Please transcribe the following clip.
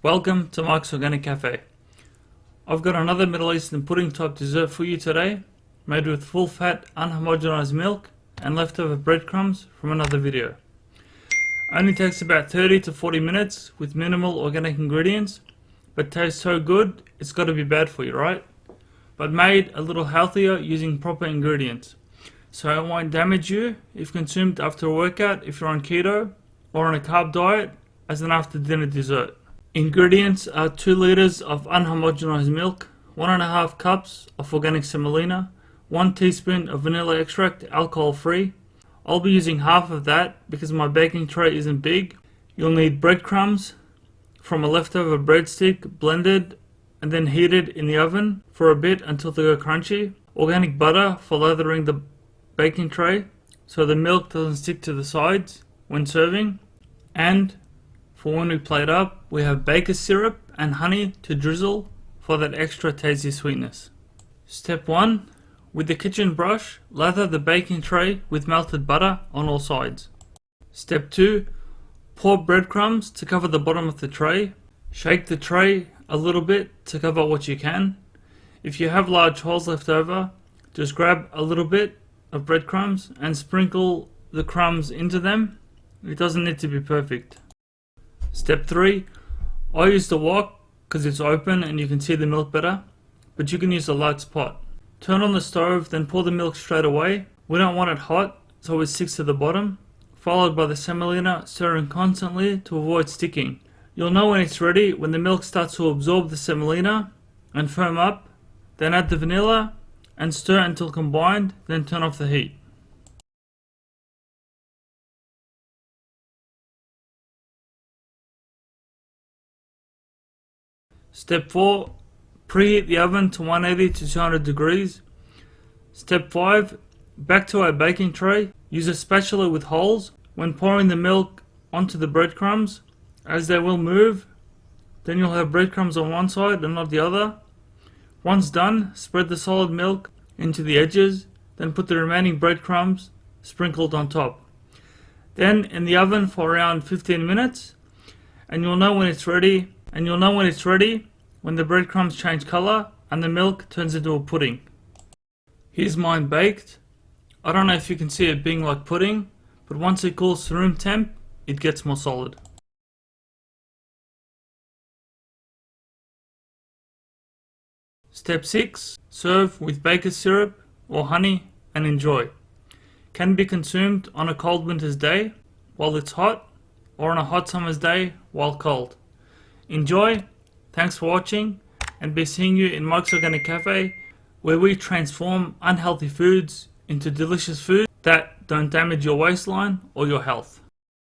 Welcome to Mike's Organic Cafe. I've got another Middle Eastern pudding type dessert for you today, made with full fat unhomogenized milk and leftover breadcrumbs from another video. Only takes about 30 to 40 minutes with minimal organic ingredients, but tastes so good it's got to be bad for you, right? But made a little healthier using proper ingredients, so it won't damage you if consumed after a workout if you're on keto or on a carb diet as an after dinner dessert. Ingredients are 2 liters of unhomogenized milk, 1.5 cups of organic semolina, 1 teaspoon of vanilla extract, alcohol free. I'll be using half of that because my baking tray isn't big. You'll need breadcrumbs from a leftover breadstick, blended and then heated in the oven for a bit until they go crunchy. Organic butter for lathering the baking tray so the milk doesn't stick to the sides when serving. And for when we plate up, we have baker's syrup and honey to drizzle for that extra tasty sweetness. Step 1. With the kitchen brush, lather the baking tray with melted butter on all sides. Step 2. Pour breadcrumbs to cover the bottom of the tray. Shake the tray a little bit to cover what you can. If you have large holes left over, just grab a little bit of breadcrumbs and sprinkle the crumbs into them. It doesn't need to be perfect. Step 3. I use the wok because it's open and you can see the milk better, but you can use a light spot. Turn on the stove, then pour the milk straight away. We don't want it hot, so it sticks to the bottom, followed by the semolina, stirring constantly to avoid sticking. You'll know when it's ready when the milk starts to absorb the semolina and firm up, then add the vanilla and stir until combined, then turn off the heat. Step 4. Preheat the oven to 180 to 200 degrees. Step 5. Back to our baking tray. Use a spatula with holes when pouring the milk onto the breadcrumbs, as they will move. Then you'll have breadcrumbs on one side and not the other. Once done, spread the solid milk into the edges, then put the remaining breadcrumbs sprinkled on top. Then in the oven for around 15 minutes, and you'll know when it's ready. When the breadcrumbs change color and the milk turns into a pudding. Here's mine baked. I don't know if you can see it being like pudding, but once it cools to room temp, it gets more solid. Step 6. Serve with baker's syrup or honey and enjoy. Can be consumed on a cold winter's day while it's hot, or on a hot summer's day while cold. Enjoy. Thanks for watching, and be seeing you in Mike's Organic Cafe, where we transform unhealthy foods into delicious food that don't damage your waistline or your health.